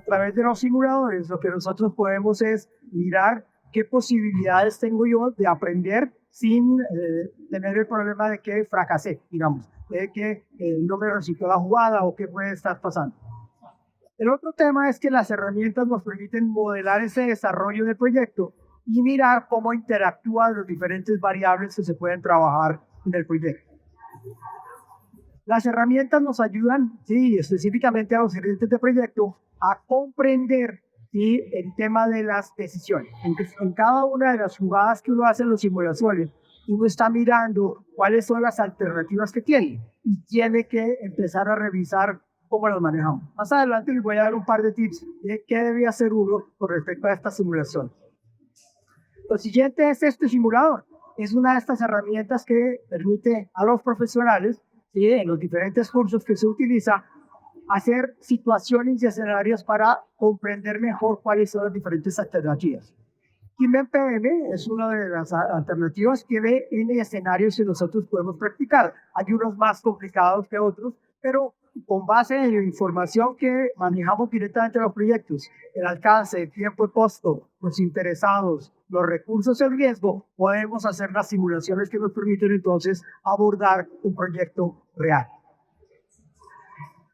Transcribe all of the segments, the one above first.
través de los simuladores, lo que nosotros podemos es mirar qué posibilidades tengo yo de aprender sin tener el problema de que fracasé, digamos, de que no me resultó la jugada o qué puede estar pasando. El otro tema es que las herramientas nos permiten modelar ese desarrollo del proyecto y mirar cómo interactúan las diferentes variables que se pueden trabajar en el proyecto. Las herramientas nos ayudan, sí, específicamente a los gerentes de proyecto, a comprender, sí, el tema de las decisiones. En cada una de las jugadas que uno hace en los simulaciones, uno está mirando cuáles son las alternativas que tiene y tiene que empezar a revisar cómo las manejamos. Más adelante les voy a dar un par de tips de qué debe hacer uno con respecto a esta simulación. Lo siguiente es este simulador. Es una de estas herramientas que permite a los profesionales, ¿sí?, en los diferentes cursos que se utiliza, hacer situaciones y escenarios para comprender mejor cuáles son las diferentes alternativas. KimMPM es una de las alternativas que ve en escenarios que nosotros podemos practicar. Hay unos más complicados que otros, pero con base en la información que manejamos directamente en los proyectos, el alcance, el tiempo y costo, los interesados, los recursos y el riesgo, podemos hacer las simulaciones que nos permiten entonces abordar un proyecto real.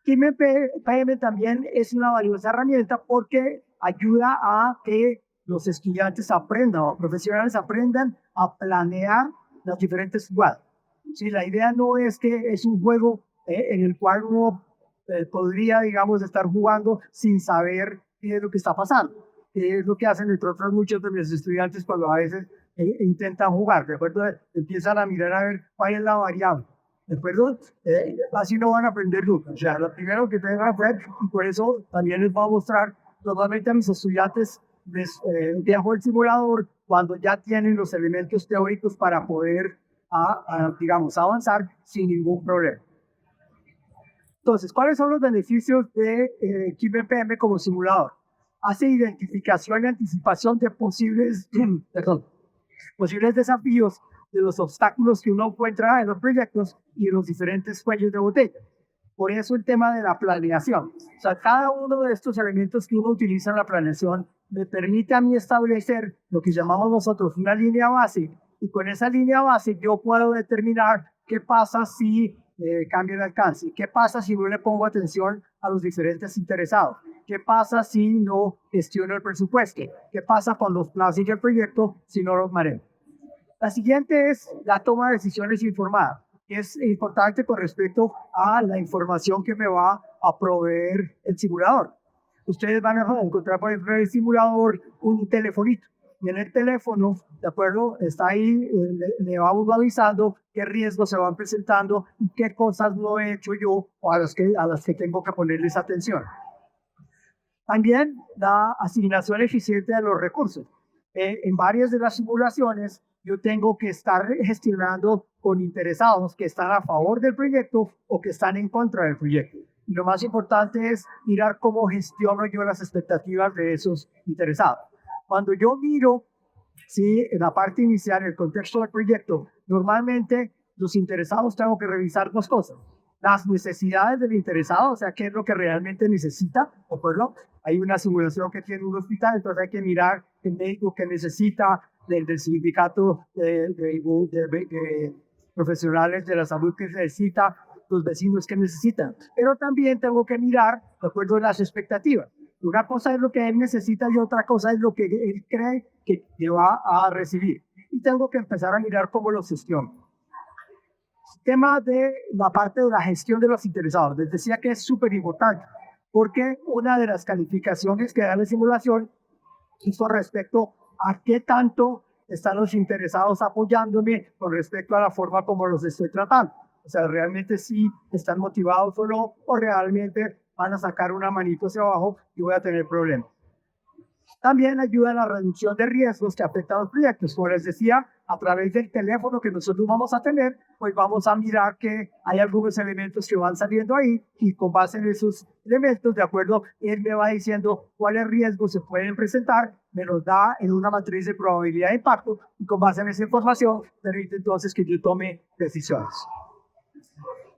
KimMPM también es una valiosa herramienta porque ayuda a que los estudiantes aprendan o profesionales aprendan a planear las diferentes jugadas. Sí, la idea no es que es un juego en el cual uno podría, digamos, estar jugando sin saber qué es lo que está pasando. Que es lo que hacen, entre otros, muchos de mis estudiantes cuando a veces intentan jugar. ¿De acuerdo? Empiezan a mirar a ver cuál es la variable. ¿De acuerdo? Así no van a aprender nunca. O sea, lo primero que tengan que hacer, y por eso también les voy a mostrar normalmente a mis estudiantes, dejo el simulador cuando ya tienen los elementos teóricos para poder, digamos, avanzar sin ningún problema. Entonces, ¿cuáles son los beneficios de KimMPM como simulador? Hace identificación y anticipación de posibles desafíos, de los obstáculos que uno encuentra en los proyectos y en los diferentes cuellos de botella. Por eso el tema de la planeación. O sea, cada uno de estos elementos que uno utiliza en la planeación me permite a mí establecer lo que llamamos nosotros una línea base, y con esa línea base yo puedo determinar qué pasa si cambio el alcance, qué pasa si no le pongo atención a los diferentes interesados, qué pasa si no gestiono el presupuesto, qué pasa con los plazos del proyecto si no los manejo. La siguiente es la toma de decisiones informada. Es importante con respecto a la información que me va a proveer el simulador. Ustedes van a encontrar por ejemplo en el simulador un telefonito. Y en el teléfono, ¿de acuerdo? Está ahí, le vamos avisando qué riesgos se van presentando y qué cosas no he hecho yo o a las que tengo que ponerles atención. También la asignación eficiente de los recursos. En varias de las simulaciones, yo tengo que estar gestionando con interesados que están a favor del proyecto o que están en contra del proyecto. Y lo más importante es mirar cómo gestiono yo las expectativas de esos interesados. Cuando yo miro, sí, en la parte inicial, el contexto del proyecto, normalmente los interesados tengo que revisar dos cosas. Las necesidades del interesado, o sea, qué es lo que realmente necesita, ¿de acuerdo? Hay una simulación que tiene un hospital, entonces hay que mirar el médico que necesita, del sindicato de profesionales de la salud que necesita, los vecinos que necesitan. Pero también tengo que mirar, de acuerdo a las expectativas. Una cosa es lo que él necesita y otra cosa es lo que él cree que va a recibir. Y tengo que empezar a mirar cómo lo gestiono. Tema de la parte de la gestión de los interesados. Les decía que es súper importante, porque una de las calificaciones que da la simulación es con respecto a qué tanto están los interesados apoyándome con respecto a la forma como los estoy tratando. O sea, realmente sí están motivados o no, o realmente van a sacar una manito hacia abajo y voy a tener problemas. También ayuda a la reducción de riesgos que afectan a los proyectos. Como les decía, a través del teléfono que nosotros vamos a tener, pues vamos a mirar que hay algunos elementos que van saliendo ahí y con base en esos elementos, de acuerdo, él me va diciendo cuáles riesgos se pueden presentar, me los da en una matriz de probabilidad de impacto y con base en esa información permite entonces que yo tome decisiones.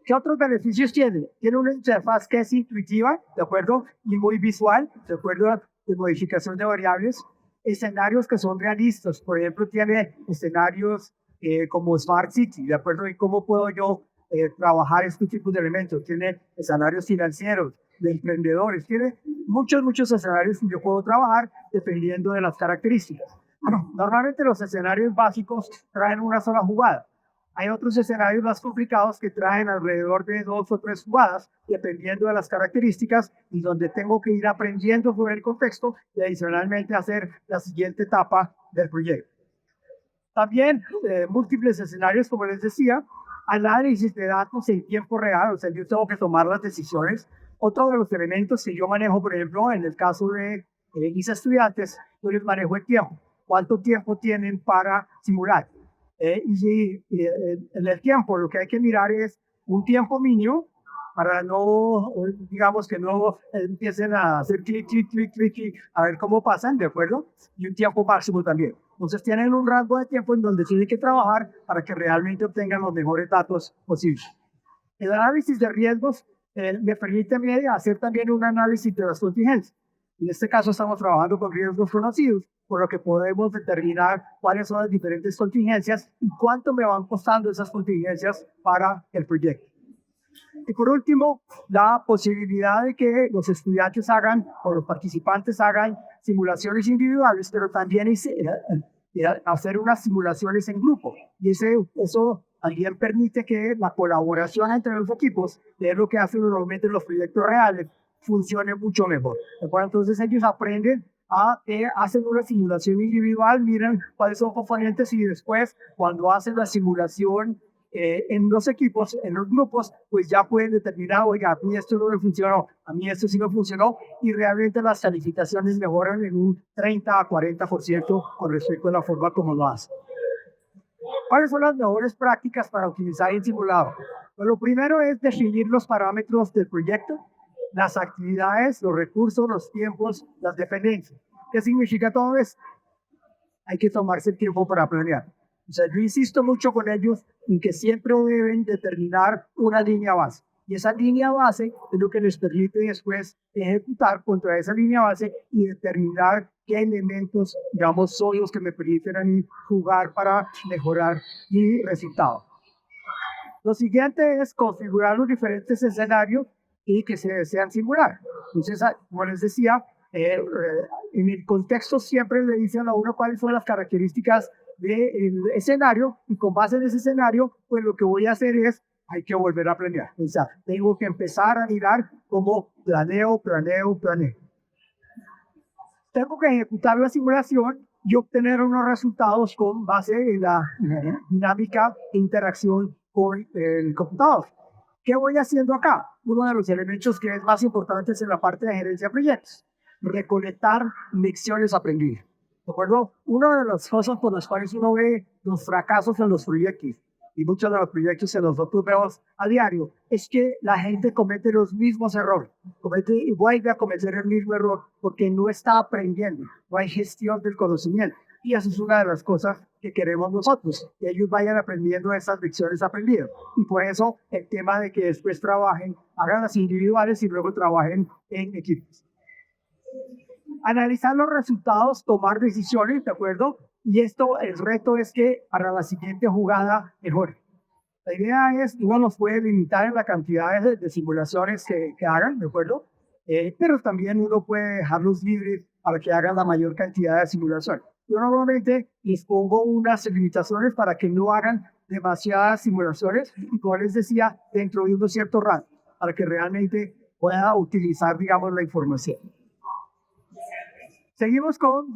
¿Qué otros beneficios tiene? Tiene una interfaz que es intuitiva, ¿de acuerdo? Y muy visual, ¿de acuerdo? De modificación de variables. Escenarios que son realistas. Por ejemplo, tiene escenarios como Smart City, ¿de acuerdo? Y cómo puedo yo trabajar este tipo de elementos. Tiene escenarios financieros, de emprendedores. Tiene muchos escenarios que yo puedo trabajar dependiendo de las características. Bueno, normalmente los escenarios básicos traen una sola jugada. Hay otros escenarios más complicados que traen alrededor de 2 o 3 jugadas, dependiendo de las características, y donde tengo que ir aprendiendo sobre el contexto y adicionalmente hacer la siguiente etapa del proyecto. También múltiples escenarios, como les decía, análisis de datos en tiempo real, o sea, yo tengo que tomar las decisiones. Otro de los elementos que yo manejo, por ejemplo, en el caso de mis estudiantes, yo les manejo el tiempo. ¿Cuánto tiempo tienen para simular? Y si en el tiempo lo que hay que mirar es un tiempo mínimo para no, digamos que no empiecen a hacer clic, a ver cómo pasan, ¿de acuerdo? Y un tiempo máximo también. Entonces tienen un rango de tiempo en donde tienen que trabajar para que realmente obtengan los mejores datos posibles. El análisis de riesgos me permite a mí hacer también un análisis de las contingencias. En este caso estamos trabajando con riesgos conocidos, por lo que podemos determinar cuáles son las diferentes contingencias y cuánto me van costando esas contingencias para el proyecto. Y por último, la posibilidad de que los estudiantes hagan o los participantes hagan simulaciones individuales, pero también hacer unas simulaciones en grupo. Y eso también permite que la colaboración entre los equipos, que es lo que hacen normalmente en los proyectos reales, funcione mucho mejor. Entonces ellos aprenden a hacen una simulación individual, miran cuáles son componentes y después cuando hacen la simulación en los equipos, en los grupos, pues ya pueden determinar, oiga, a mí esto no me funcionó, a mí esto sí me funcionó, y realmente las calificaciones mejoran en un 30 a 40% con respecto a la forma como lo hacen. ¿Cuáles son las mejores prácticas para utilizar el simulado? Pues lo primero es definir los parámetros del proyecto, las actividades, los recursos, los tiempos, las dependencias. ¿Qué significa todo esto? Hay que tomarse el tiempo para planear. O sea, yo insisto mucho con ellos en que siempre deben determinar una línea base. Y esa línea base es lo que les permite después ejecutar contra esa línea base y determinar qué elementos, digamos, son los que me permiten jugar para mejorar mi resultado. Lo siguiente es configurar los diferentes escenarios y que se desean simular. Entonces, como les decía, en el contexto siempre le dicen a uno cuáles son las características del escenario, y con base en ese escenario, pues lo que voy a hacer es, hay que volver a planear. O sea, tengo que empezar a mirar cómo planeo. Tengo que ejecutar la simulación y obtener unos resultados con base en la dinámica e interacción con el computador. ¿Qué voy haciendo acá? Uno de los elementos que es más importante es en la parte de gerencia de proyectos. Recolectar lecciones aprendidas. ¿De acuerdo? Una de las cosas por las cuales uno ve los fracasos en los proyectos, y muchos de los proyectos que nosotros vemos a diario, es que la gente comete los mismos errores, vuelve a cometer el mismo error porque no está aprendiendo, no hay gestión del conocimiento. Y eso es una de las cosas que queremos nosotros, que ellos vayan aprendiendo esas lecciones aprendidas. Y por eso el tema de que después trabajen, hagan las individuales y luego trabajen en equipos. Analizar los resultados, tomar decisiones, ¿de acuerdo? Y esto, el reto es que para la siguiente jugada mejore. La idea es, uno nos puede limitar en la cantidad de simulaciones que hagan, ¿de acuerdo? Pero también uno puede dejarlos libres para que hagan la mayor cantidad de simulaciones. Yo normalmente les pongo unas limitaciones para que no hagan demasiadas simulaciones, y como les decía, dentro de un cierto rango, para que realmente pueda utilizar, digamos, la información. Seguimos con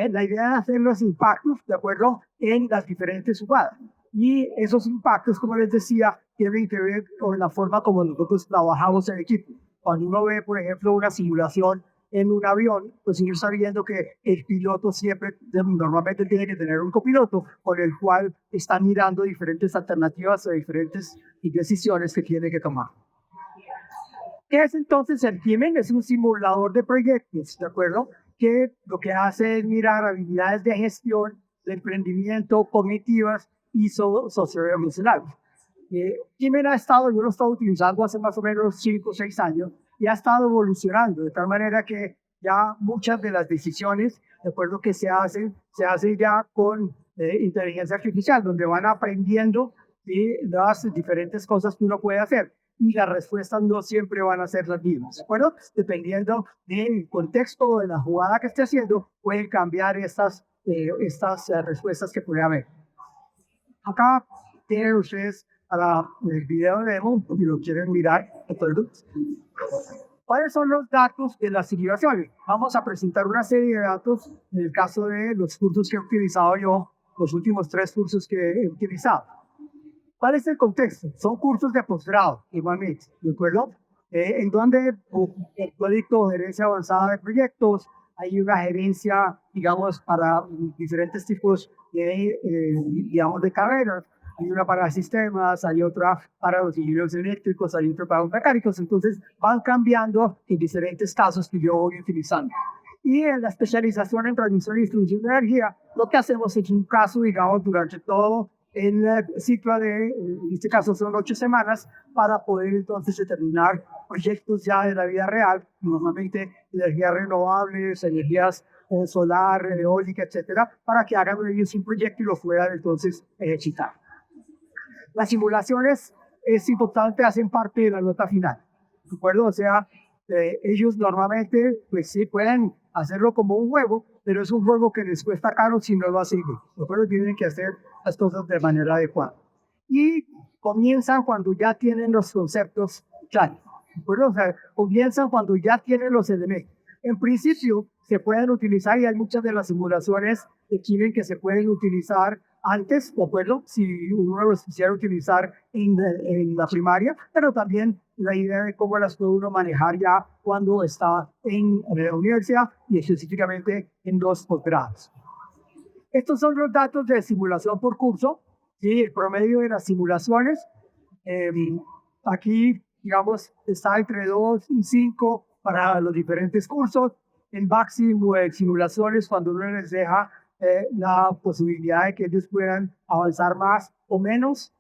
la idea de hacer los impactos, ¿de acuerdo?, en las diferentes jugadas. Y esos impactos, como les decía, tienen que ver con la forma como nosotros trabajamos en equipo. Cuando uno ve, por ejemplo, una simulación en un avión, pues ir sabiendo que el piloto siempre, normalmente tiene que tener un copiloto con el cual está mirando diferentes alternativas o diferentes decisiones que tiene que tomar. ¿Qué es entonces el Teaming? Es un simulador de proyectos, ¿de acuerdo?, que lo que hace es mirar habilidades de gestión, de emprendimiento, cognitivas y socioemocionales. Kimen yo lo he estado utilizando hace más o menos 5 o 6 años y ha estado evolucionando de tal manera que ya muchas de las decisiones, de acuerdo que se hacen ya con inteligencia artificial, donde van aprendiendo las diferentes cosas que uno puede hacer. Y las respuestas no siempre van a ser las mismas, ¿de acuerdo? Dependiendo del contexto o de la jugada que esté haciendo, pueden cambiar estas respuestas que puede haber. Acá tienen ustedes el video demo, si lo quieren mirar. ¿Cuáles son los datos de las simulaciones? Vamos a presentar una serie de datos en el caso de los cursos que he utilizado yo, los últimos 3 cursos que he utilizado. ¿Cuál es el contexto? Son cursos de posgrado, igualmente, ¿de acuerdo? En donde el proyecto de gerencia avanzada de proyectos, hay una gerencia, digamos, para diferentes tipos digamos, de carreras. Hay una para sistemas, hay otra para los ingenieros eléctricos, hay otra para los mecánicos. Entonces van cambiando en diferentes casos que yo voy utilizando. Y en la especialización en transmisión y distribución de energía, lo que hacemos es un caso, digamos, durante todo el ciclo en este caso son 8 semanas, para poder entonces determinar proyectos ya de la vida real, normalmente energías renovables, energías solar, eólica, etcétera, para que hagan ellos un proyecto y lo puedan entonces ejecutar. Las simulaciones, es importante, hacen parte de la nota final, ¿de acuerdo? O sea, ellos normalmente, pues sí, pueden hacerlo como un juego, pero es un juego que les cuesta caro si no lo hacen bien. ¿De acuerdo? Tienen que hacer las cosas de manera adecuada. Y comienzan cuando ya tienen los conceptos claros. ¿De acuerdo? O sea, comienzan cuando ya tienen los elementos. En principio, se pueden utilizar, y hay muchas de las simulaciones de Kimen que se pueden utilizar antes, ¿de acuerdo? Si uno los quisiera utilizar en la primaria, pero también la idea de cómo las puede uno manejar ya cuando está en la universidad y específicamente en los posgrados. Estos son los datos de simulación por curso, ¿sí? El promedio de las simulaciones. Aquí, digamos, está entre 2 y 5 para los diferentes cursos. El máximo de simulaciones cuando uno les deja la posibilidad de que ellos puedan avanzar más o menos.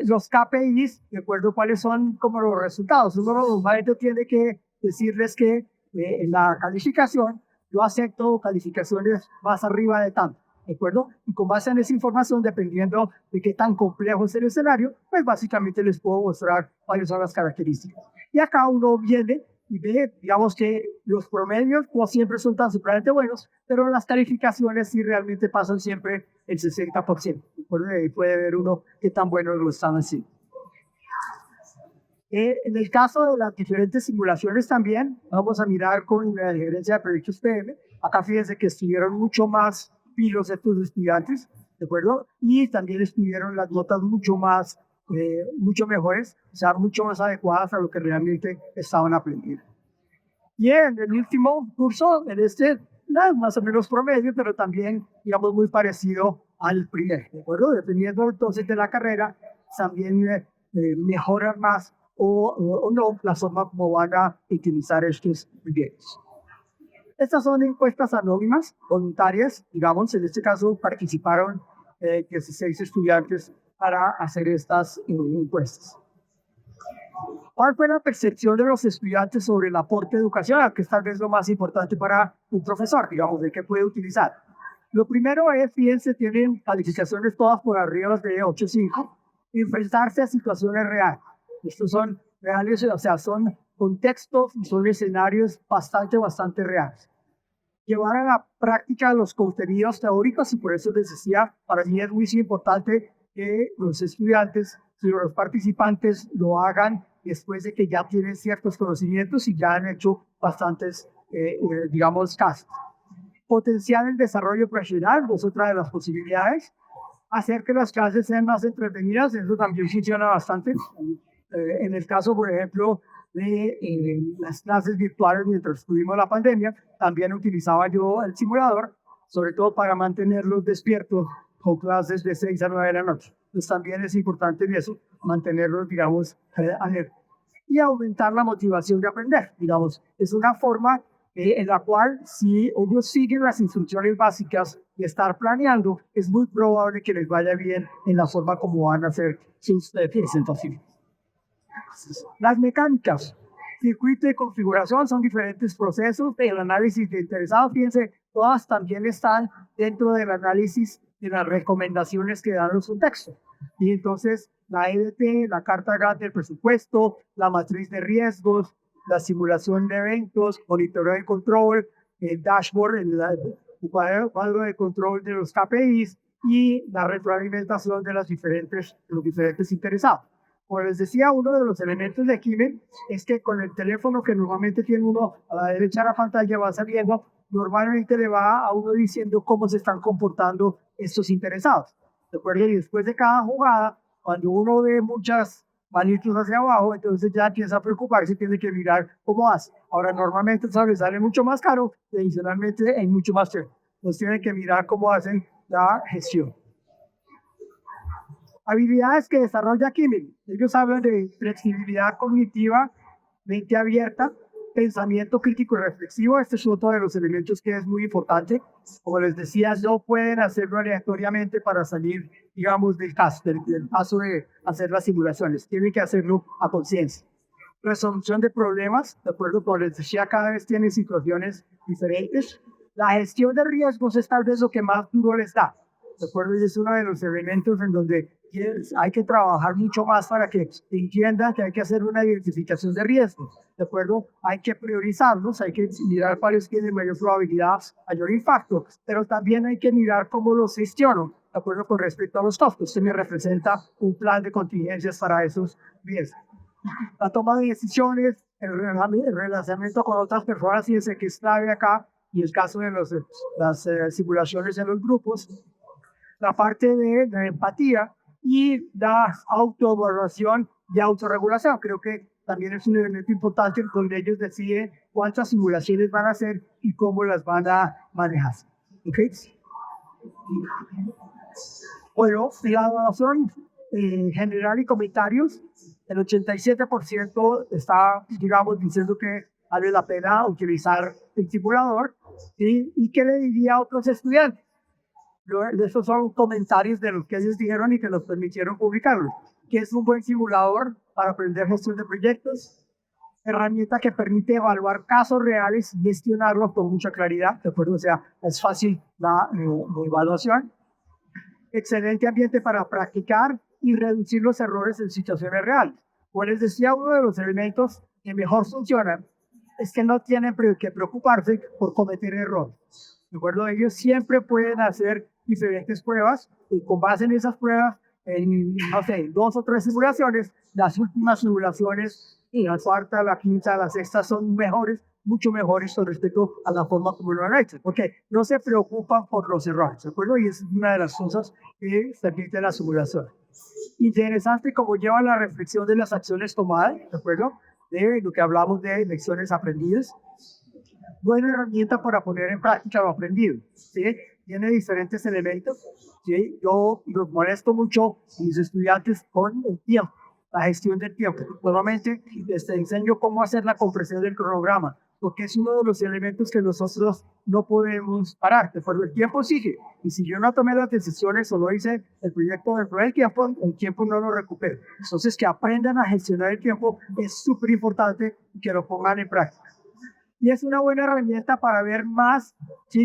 Los KPIs, de acuerdo cuáles son como los resultados. Uno normalmente tiene que decirles que en la calificación yo acepto calificaciones más arriba de tanto, ¿de acuerdo? Y con base en esa información, dependiendo de qué tan complejo es el escenario, pues básicamente les puedo mostrar cuáles son las características. Y acá uno viene y ve, digamos que los promedios no siempre son tan supremamente buenos, pero las calificaciones sí realmente pasan siempre el 60%. Ahí puede ver uno qué tan bueno lo están haciendo. En el caso de las diferentes simulaciones también, vamos a mirar con la gerencia de proyectos PM. Acá fíjense que estuvieron mucho más pilos estos estudiantes, ¿de acuerdo? Y también estuvieron las notas mucho mejores, o sea, mucho más adecuadas a lo que realmente estaban aprendiendo. Y en el último curso, más o menos promedio, pero también, digamos, muy parecido al primer, ¿de acuerdo? Dependiendo entonces de la carrera, también mejoran más o no la forma como van a utilizar estos proyectos. Estas son encuestas anónimas, voluntarias, digamos, en este caso participaron 16 estudiantes para hacer estas encuestas. ¿Cuál fue la percepción de los estudiantes sobre el aporte educacional, que es tal vez lo más importante para un profesor, digamos, de qué puede utilizar? Lo primero es, fíjense, tienen calificaciones todas por arriba de 8.5, enfrentarse a situaciones reales. Estos son reales, o sea, son contextos y son escenarios bastante reales. Llevar a la práctica los contenidos teóricos, y por eso les decía, para mí es muy importante que los estudiantes y los participantes lo hagan después de que ya tienen ciertos conocimientos y ya han hecho bastantes, digamos, casos. Potenciar el desarrollo profesional es otra de las posibilidades. Hacer que las clases sean más entretenidas, eso también funciona bastante. En el caso, por ejemplo, de las clases virtuales mientras tuvimos la pandemia, también utilizaba yo el simulador, sobre todo para mantenerlos despiertos con clases de 6 a 9 de la noche. Entonces también es importante en eso, mantenerlos, digamos, alerta. Y aumentar la motivación de aprender, digamos. Es una forma en la cual si ellos siguen las instrucciones básicas y estar planeando, es muy probable que les vaya bien en la forma como van a hacer sus presentaciones. Las mecánicas. Circuito de configuración son diferentes procesos del análisis de interesados. Fíjense, todas también están dentro del análisis de las recomendaciones que dan los subtextos. Y entonces, la EDT, la carta grande del presupuesto, la matriz de riesgos, la simulación de eventos, monitoreo y control, el dashboard, el cuadro de control de los KPIs y la retroalimentación de los diferentes interesados. Como les decía, uno de los elementos de Kimen es que con el teléfono que normalmente tiene uno a la derecha de la pantalla va saliendo, normalmente le va a uno diciendo cómo se están comportando estos interesados. ¿De acuerdo? Y después de cada jugada, cuando uno ve muchas manitos hacia abajo, entonces ya empieza a preocuparse y tiene que mirar cómo hace. Ahora, normalmente eso le sale mucho más caro y adicionalmente es mucho más caro. Entonces tienen que mirar cómo hacen la gestión. Habilidades que desarrolla Kimen. Ellos hablan de flexibilidad cognitiva, mente abierta, pensamiento crítico y reflexivo. Este es otro de los elementos que es muy importante. Como les decía, no pueden hacerlo aleatoriamente para salir, digamos, del caso de hacer las simulaciones. Tienen que hacerlo a conciencia. Resolución de problemas, de acuerdo, como les decía, cada vez tienen situaciones diferentes. La gestión de riesgos es tal vez lo que más duro les da. ¿De acuerdo? Y es uno de los elementos en donde hay que trabajar mucho más para que entiendan que hay que hacer una identificación de riesgos. ¿De acuerdo? Hay que priorizarlos, hay que mirar cuáles tienen mayor probabilidad, mayor impacto, pero también hay que mirar cómo los gestiono, ¿de acuerdo? Con respecto a los costos. Usted me representa un plan de contingencias para esos riesgos. La toma de decisiones, el relacionamiento con otras personas, fíjense que es clave acá, y el caso de las simulaciones en los grupos, la parte de la empatía y la autoevaluación y autorregulación. Creo que también es un elemento importante donde ellos deciden cuántas simulaciones van a hacer y cómo las van a manejar. ¿Okay? Bueno, la evaluación general y comentarios, el 87% está, digamos, diciendo que vale la pena utilizar el simulador. ¿Y qué le diría a otros estudiantes? Esos son comentarios de los que ellos dijeron y que los permitieron publicarlos. Que es un buen simulador para aprender gestión de proyectos, herramienta que permite evaluar casos reales y gestionarlos con mucha claridad, ¿de acuerdo? O sea, es fácil la evaluación. Excelente ambiente para practicar y reducir los errores en situaciones reales. Como les decía, uno de los elementos que mejor funcionan es que no tienen que preocuparse por cometer errores. ¿De acuerdo? Ellos siempre pueden hacer diferentes pruebas y con base en esas pruebas, en, no sé, 2 o 3 simulaciones, las últimas simulaciones, y la cuarta, la quinta, la sexta son mejores, mucho mejores con respecto a la forma como lo han hecho, porque no se preocupan por los errores, ¿de acuerdo? Y es una de las cosas que permite la simulación. Interesante cómo lleva la reflexión de las acciones tomadas, ¿de acuerdo? De lo que hablamos de lecciones aprendidas. Buena herramienta para poner en práctica lo aprendido, ¿sí? Tiene diferentes elementos, ¿sí? Yo los molesto mucho a mis estudiantes con el tiempo, la gestión del tiempo. Nuevamente, les enseño cómo hacer la compresión del cronograma, porque es uno de los elementos que nosotros no podemos parar, pero el tiempo sigue, y si yo no tomé las decisiones o no hice el proyecto dentro del tiempo, el tiempo no lo recupero. Entonces, que aprendan a gestionar el tiempo es súper importante y que lo pongan en práctica. Y es una buena herramienta para ver más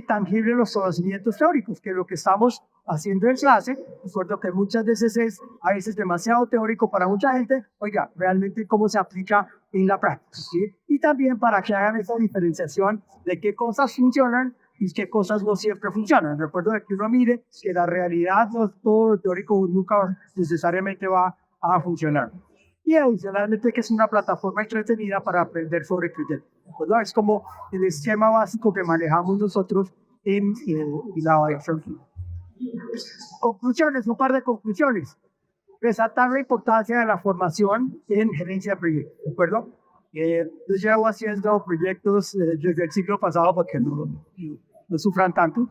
tangible los conocimientos teóricos, que lo que estamos haciendo en clase, recuerdo que muchas veces es a veces demasiado teórico para mucha gente, oiga, realmente cómo se aplica en la práctica, ¿sí? Y también para que hagan esa diferenciación de qué cosas funcionan y qué cosas no siempre funcionan. Recuerdo que uno mire que la realidad, no todo lo teórico nunca necesariamente va a funcionar. Y adicionalmente que es una plataforma entretenida para aprender sobre criterio. Pues, ¿no? Es como el esquema básico que manejamos nosotros en la evaluación. Conclusiones, un par de conclusiones. Resaltar la importancia de la formación en gerencia de proyectos, ¿de acuerdo? Yo llevo haciendo proyectos desde el siglo pasado porque no sufran tanto.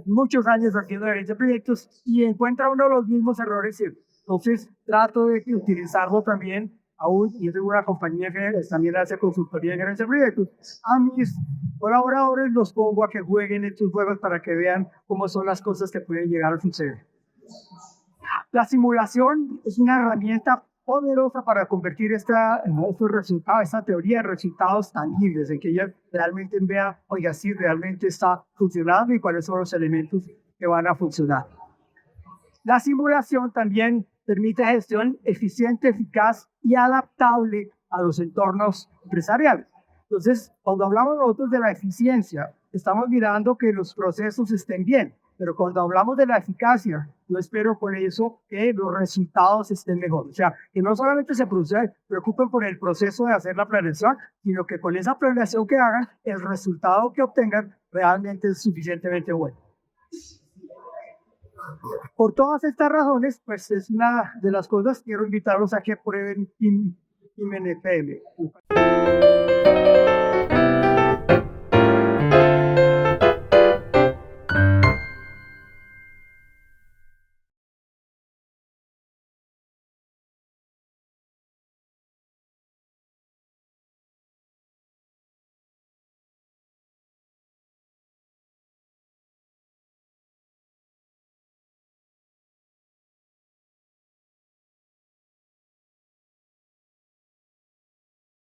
Muchos años haciendo gerencia de proyectos y encuentra uno de los mismos errores. Entonces, trato de utilizarlo también aún, y tengo una compañía que también hace consultoría en gerencia de proyectos, a mis colaboradores los pongo a que jueguen estos juegos para que vean cómo son las cosas que pueden llegar a suceder. La simulación es una herramienta poderosa para convertir estos resultados, esta teoría de resultados tangibles, en que ella realmente vea, oiga, si realmente está funcionando y cuáles son los elementos que van a funcionar. La simulación también permite gestión eficiente, eficaz y adaptable a los entornos empresariales. Entonces, cuando hablamos nosotros de la eficiencia, estamos mirando que los procesos estén bien, pero cuando hablamos de la eficacia, yo espero con eso que los resultados estén mejor. O sea, que no solamente se preocupen por el proceso de hacer la planeación, sino que con esa planeación que hagan, el resultado que obtengan realmente es suficientemente bueno. Por todas estas razones, pues es una de las cosas, quiero invitarlos a que prueben IMNPM.